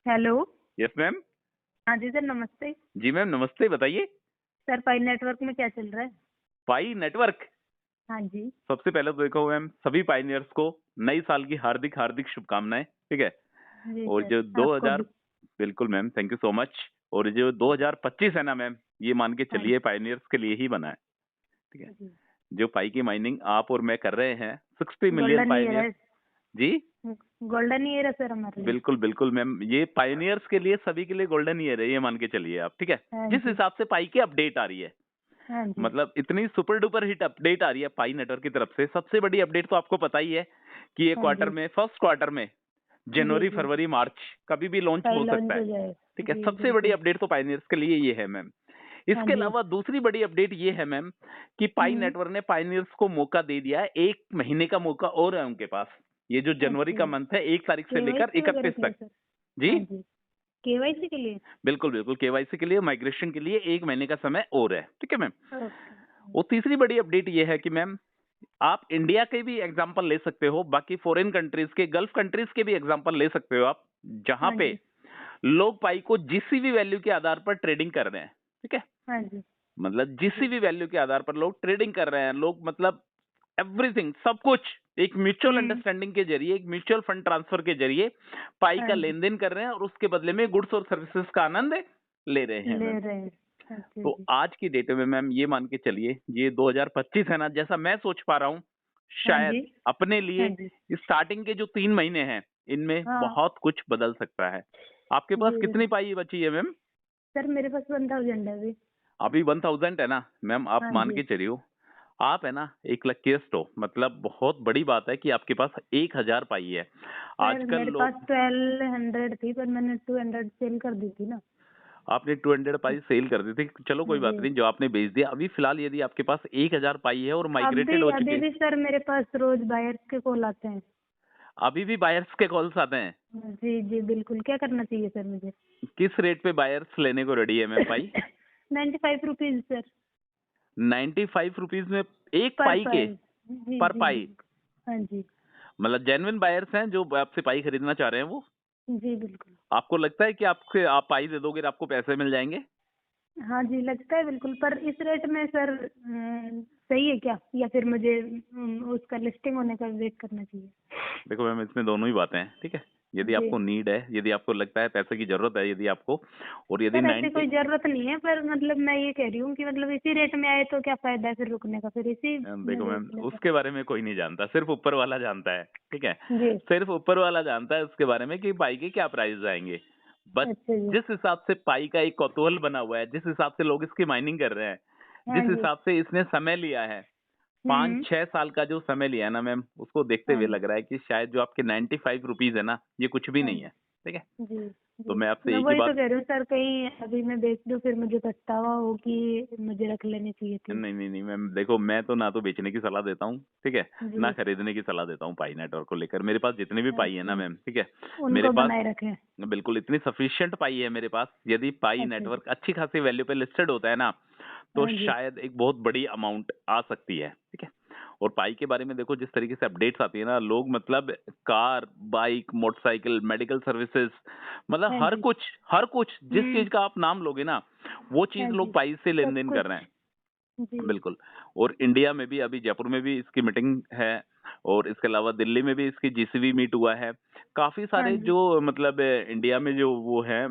Hello. Yes ma'am. हाँ जी sir, नमस्ते। जी ma'am नमस्ते, बताइए। सर, पाई नेटवर्क में क्या चल रहा है? पाई नेटवर्क। हाँ जी। सबसे पहले तो देखो मैम, सभी पाइनियर्स को नई साल की हार्दिक हार्दिक शुभकामनाएं, ठीक है। जी और सर, जो आपको 2000, भी। बिल्कुल ma'am, thank you so much. और जो 2025 है ना मैम, ये मान के हाँ चलिए पाइनियर्स के लिए ही बना है, ठीक है। जी। जो पाई की माइनिंग आप और मैं कर रहे हैं, 60 मिलियन गोल्डन ईयर पाइनियर्स। है। जी गोल्डन ईयर है सर हमारे लिए। बिल्कुल बिल्कुल मैम, ये पाइनियर्स के लिए, सभी के लिए गोल्डन ईयर है, ये मान के चलिए आप, ठीक है। हाँ जिस जी। हिसाब से पाई की अपडेट आ रही है, हाँ जी। मतलब इतनी सुपर डुपर हिट अपडेट आ रही है पाई नेटवर्क की तरफ से। सबसे बड़ी अपडेट तो आपको पता ही है कि ये हाँ क्वार्टर जी। में, फर्स्ट क्वार्टर में, जी जनवरी जी। फरवरी मार्च कभी भी लॉन्च पाई हो सकता लॉन्च है, हो जाए। ठीक है। जी सबसे बड़ी बिल्कुल। अपडेट तो पाइनियर्स के लिए ये है मैम। हाँ इसके जी। अलावा दूसरी बड़ी अपडेट ये है मैम कि पाई हम्म। नेटवर्क ने पाइनियर्स को मौका दे दिया है, 1 महीने का मौका और है उनके पास। ये जो जनवरी अच्छा। का मंथ है, 1 तारीख से लेकर केवाईसी वगैरह 31 के लिए तक। सर? जी हाँ जी। केवाईसी के लिए। बिल्कुल बिल्कुल, केवाईसी के लिए, माइग्रेशन के लिए 1 महीने का समय और है, ठीक है मैम। ओके। और तीसरी बड़ी अपडेट ये है कि मैम, आप इंडिया के भी एग्जांपल ले सकते हो, बाकी फॉरेन कंट्रीज के, गल्फ कंट्रीज के भी एग्जांपल ले सकते हो आप, जहां हाँ पे जी। लोग पाई को जीसीबी वैल्यू के आधार पर ट्रेडिंग कर रहे हैं, ठीक है। हाँ जी। मतलब जी। जीसीबी वैल्यू के आधार पर लोग ट्रेडिंग कर रहे हैं, लोग मतलब एवरीथिंग, सब कुछ एक म्यूचुअल हम्म। अंडरस्टैंडिंग के जरिए, एक म्यूचुअल फंड ट्रांसफर के जरिए पाई हाँ का जी। लेन देन कर रहे हैं, और उसके बदले में गुड्स और सर्विसेज का आनंद ले रहे हैं ले मैम। रहे हैं। अच्छा तो जी। आज की डेट में मैम, ये मान के चलिए, ये 2025 है ना, जैसा मैं सोच पा रहा हूँ, हाँ जी। शायद अपने हाँ लिए जी। स्टार्टिंग के जो 3 महीने हैं, इनमें हाँ बहुत कुछ बदल सकता है। आपके पास जी कितनी पाई बची है मैम? सर, मेरे पास 1000 है अभी। अभी 1000 है ना मैम, आप हाँ मान जी। के चलिए, आप है ना एक लकीस्ट हो, मतलब बहुत बड़ी बात है कि आपके पास 1000 पाई है। सर, आजकल मेरे पास लोग, 1200 थी, पर मैंने 200 सेल कर दी थी ना। आपने 200 पाई सेल कर दी थी, चलो कोई जी। बात नहीं, जो आपने बेच दिया। अभी फिलहाल यदि आपके पास 1000 पाई है और अभी माइग्रेटेड हो अभी चुके, भी सर मेरे पास रोज बायर्स के कॉल आते हैं। अभी भी बायर्स के कॉल्स आते हैं? जी जी बिल्कुल। क्या करना चाहिए सर मुझे? किस रेट पे बायर्स लेने को रेडी है मैम पाई? 95 रुपीज सर। 95 रुपीज में एक पर पाई के? पाई। जी पर जी पाई? बिल्कुल। हाँ जी। मतलब जेन्युइन बायर्स हैं जो आपसे पाई खरीदना चाह रहे हैं वो? जी बिल्कुल। आपको लगता है कि आपके, आप पाई दे दोगे तो आपको पैसे मिल जाएंगे? हाँ जी, लगता है बिल्कुल। पर इस रेट में सर सही है क्या, या फिर मुझे उसका लिस्टिंग होने का वेट करना चाहिए? देखो मैम, इसमें दोनों ही बातें हैं, ठीक है। यदि जी आपको नीड है, यदि आपको लगता है पैसे की जरूरत है, यदि आपको, और यदि सर, ऐसी 90, कोई जरूरत नहीं है, पर मतलब मैं ये कह रही हूँ कि मतलब इसी रेट में आए तो क्या फायदा है फिर रुकने का, फिर इसी में देखो देख मैम, लेते। उसके बारे में कोई नहीं जानता, सिर्फ ऊपर वाला जानता है, ठीक है। जी। सिर्फ ऊपर वाला जानता है उसके बारे में कि पाई के क्या प्राइस आएंगे। बस अच्छा जी। जिस हिसाब से पाई का एक कौतूहल बना हुआ है, जिस हिसाब से लोग इसकी माइनिंग कर रहे हैं, हाँ जिस जी। हिसाब से इसने समय लिया है, पाँच हम्म। छह साल का जो समय लिया है ना मैम, उसको देखते हाँ हुए जी। लग रहा है कि शायद जो आपके 95 रुपीज है ना, ये कुछ भी हाँ नहीं जी। है, ठीक है। जी तो जी। मैं आपसे मैं एक ही वही तो बात, कह रही हूँ सर, कहीं अभी मैं बेच दूँ फिर मुझे पछतावा हो कि मुझे रख लेनी चाहिए थी। नहीं नहीं नहीं मैम, देखो मैं तो ना तो बेचने की सलाह देता हूँ, ठीक है, ना जी। खरीदने की सलाह देता हूँ पाई नेटवर्क को लेकर। मेरे पास जितने भी पाई है ना अच्छा। मैम, ठीक है, मेरे उनको पास बनाए रखें। बिल्कुल इतनी सफिशिएंट पाई है मेरे पास। यदि पाई अच्छा जी। नेटवर्क अच्छी खासी वैल्यू पे लिस्टेड होता है ना, तो हाँ जी। शायद एक बहुत बड़ी अमाउंट आ सकती है, ठीक है। और पाई के बारे में देखो, जिस तरीके से अपडेट्स आती है ना, लोग मतलब car, bike, motorcycle, medical services, मतलब हाँ हर जी। कुछ, हर कुछ जिस हम्म। चीज का आप नाम लोगे ना, वो चीज हाँ लोग जी। पाई से लेन सब देन कर कुछ। रहे हैं। जी। बिल्कुल। और इंडिया में भी, अभी जयपुर में भी इसकी मीटिंग है, और इसके अलावा दिल्ली में भी इसकी जीसीबी मीट हुआ है। काफी हाँ सारे जी। जो मतलब इंडिया में जो वो है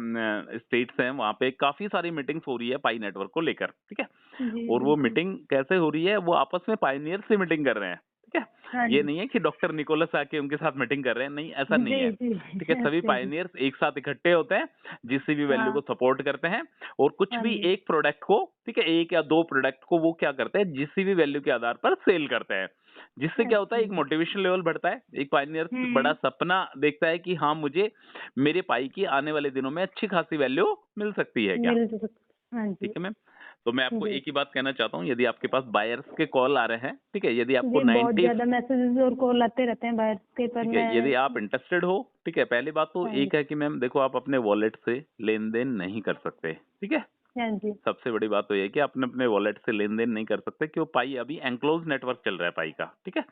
स्टेट्स हैं, वहाँ पे काफी सारी मीटिंग्स हो रही है पाई नेटवर्क को लेकर, ठीक है। जी और वो बिल्कुल। मीटिंग कैसे हो रही है, वो आपस में पायनियर से मीटिंग कर रहे हैं, ठीक है। हाँ ये जी। नहीं है कि डॉक्टर निकोलस आके उनके साथ मीटिंग कर रहे हैं, नहीं, ऐसा नहीं जी है, जी। ठीक है। सभी अच्छा जी। पायनियर्स एक साथ इकट्ठे होते हैं, जीसीबी वैल्यू को हाँ। सपोर्ट करते हैं, और कुछ हाँ भी जी। एक प्रोडक्ट को, ठीक है, एक या दो प्रोडक्ट को वो क्या करते हैं, जीसीबी वैल्यू के आधार पर सेल करते हैं। जिससे क्या होता है, अच्छा एक जी। मोटिवेशन लेवल बढ़ता है, एक पायनियर बड़ा हम्म। सपना देखता है कि हाँ, मुझे मेरे पाई की आने वाले दिनों में अच्छी खासी वैल्यू मिल सकती है क्या, मिल तो हाँ ठीक जी। है मैम। तो मैं आपको जी एक ही बात कहना चाहता हूँ, यदि आपके पास बायर्स के कॉल आ रहे हैं, ठीक है, यदि आपको जी। बहुत 90, ज्यादा मैसेजेस और कॉल आते रहते हैं बाहर के, पर ठीक है, मैं। यदि आप इंटरेस्टेड हो, ठीक है, पहली बात तो हाँ एक जी। है कि मैम देखो, आप अपने वॉलेट से लेन देन नहीं कर सकते, ठीक है। हाँ जी। सबसे बड़ी बात तो ये है कि अपने अपने वॉलेट से लेन देन नहीं कर सकते, क्यों, पाई अभी एंक्लोज नेटवर्क चल रहा है पाई का, ठीक है।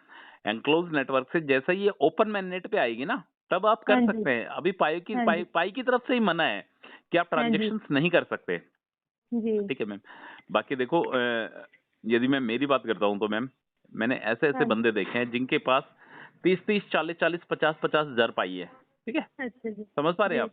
एंक्लोज नेटवर्क से जैसे ही ये ओपन मैन नेट पे आएगी ना, तब आप हाँ कर जी, सकते हैं। अभी हाँ जी, पाई की तरफ से ही मना है कि आप हाँ जी, ट्रांजैक्शंस नहीं कर सकते। जी, ठीक है मैम। बाकी देखो यदि मैं मेरी बात करता हूँ तो मैम, मैंने ऐसे-ऐसे हाँ जी, बंदे देखे हैं जिनके पास 30-30, 40-40, 50-50 हज़ार पाई है। ठीक है? अच्छा जी, समझ पा रहे हैं जी, आप?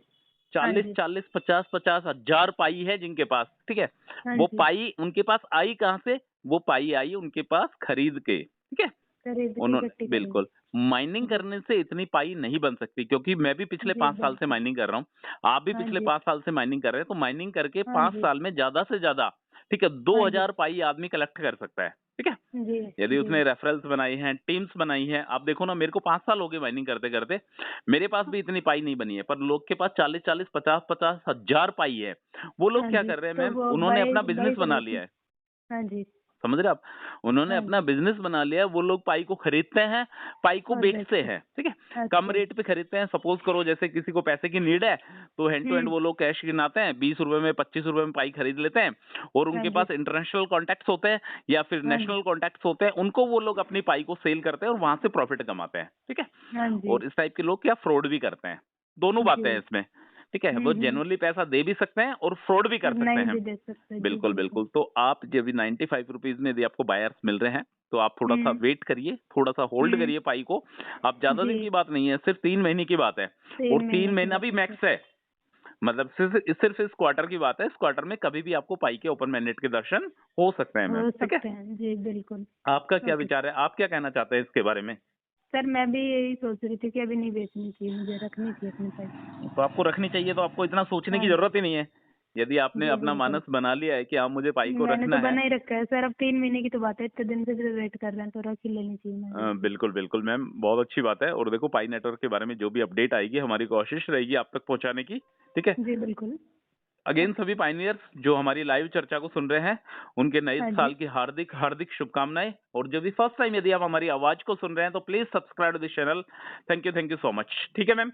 हाँ 40, जी, 40, 50, 50 हज़ार पाई है जिनके पास, ठीक है? हाँ वो जी, पाई उनके पास आई कहाँ से? वो पाई आई उनके पास खरीद के, ठीक है? खरीद के उन्होंने इकट्ठी करेंगे। बिल्कुल, माइनिंग जी, करने से इतनी पाई नहीं बन सकती क्योंकि मैं भी पिछले जी, 5 साल से बिल्कुल। माइनिंग कर रहा हूँ। आप भी हाँ पिछले जी, 5 साल से माइनिंग कर रहे हैं, तो माइनिंग करके हाँ 5 जी, साल में ज़्यादा से ज़्यादा, ठीक है, हाँ जी, 2000 पाई आदमी कलेक्ट कर सकता है, ठीक है? जी, यदि जी, उसने रेफरल्स बनाई हैं, टीम्स बनाई हैं, आप देखो ना मेरे को 5 साल हो गए माइनिंग करते-करते, मेरे पास भी इतनी पाई नहीं बनी है, पर लोग के पास 40-40, 50-50 हज़ार पाई है। वो लोग हाँ क्या जी, कर रहे हैं तो मैम, वो उन्होंने बाय अपना बाय बिज़नेस कर बना लेते लिया हैं। है। हाँ जी, समझ रहे हैं आप? उन्होंने हाँ अपना जी, बिज़नेस बना लिया है, वो लोग पाई को खरीदते हैं, पाई को और बेचते बेचते हैं, ठीक है? हैं। कम अच्छा जी, रेट पे खरीदते हैं, सपोज़ करो जैसे किसी को पैसे की नीड है, तो हैंड टू हैंड हुँ, वो लोग कैश गिनाते हैं, ₹20 में, ₹25 में पाई खरीद लेते हैं और हाँ उनके जी, पास इंटरनेशनल कॉन्टैक्ट्स होते हैं या फिर हाँ जी, नेशनल कॉन्टैक्ट्स होते हैं, उनको वो लोग अपनी पाई को सेल करते हैं और वहाँ से प्रॉफिट कमाते हैं, ठीक है? हाँ जी, और इस टाइप के लोग क्या फ्रॉड भी करते हैं, दोनों बातें हैं जी, इसमें, ठीक है? वो हुँ, जेन्युइनली पैसा दे भी सकते हैं और फ्रॉड भी कर और सकते नहीं हैं। भी दे सकते। जी, बिल्कुल, बिल्कुल। बिल्कुल। तो आप जब भी ₹95 में यदि आपको बायर्स मिल रहे हैं, तो आप थोड़ा-सा हुँ, वेट करिए, थोड़ा-सा होल्ड हुँ, करिए पाई को। अब ज़्यादा दिन जी, की बात नहीं है, सिर्फ़ 3 महीने की बात है 3 और 3 महीने की महीना बात भी है सर। मैक्स है। मतलब सिर्फ़ इस क्वार्टर की बात है, इस क्वार्टर में कभी भी आपको पाई के ओपन मैंडेट के दर्शन हो सकते हैं मैम, हो ठीक है? सकते हैं। जी, बिल्कुल। आपका क्या ओके। विचार है? आप क्या कहना चाहते हैं इसके बारे में? सर मैं भी यही सोच रही थी कि अभी नहीं बेचनी चाहिए, मुझे रखनी चाहिए अपनी पाई। तो आपको रखनी चाहिए, तो आपको इतना सोचने की हाँ जी, ज़रूरत ही नहीं है। यदि आपने जी, अपना बिल्कुल। मानस बना लिया है कि हाँ, मुझे पाई को मैंने तो रखना है। बना ही रखा है सर, अब 3 महीने की तो बात है, इतने दिन से भी वेट कर रहे हैं, तो रख ही लेनी चाहिए मुझे भी। बिल्कुल, बिल्कुल मैम, बहुत अच्छी बात है और देखो पाई नेटवर्क के बारे में जो भी अपडेट आएगी, हमारी कोशिश रहेगी आप तक पहुँचाने की, ठीक है? जी, बिल्कुल। Again okay. सभी पायनियर्स जो हमारी लाइव चर्चा को सुन रहे हैं, उनके नए हाँ जी। साल की हार्दिक हार्दिक शुभकामनाएँ और जो भी फर्स्ट टाइम यदि आप हमारी आवाज़ को सुन रहे हैं, तो please subscribe to this channel. Thank you so much. ठीक है मैम?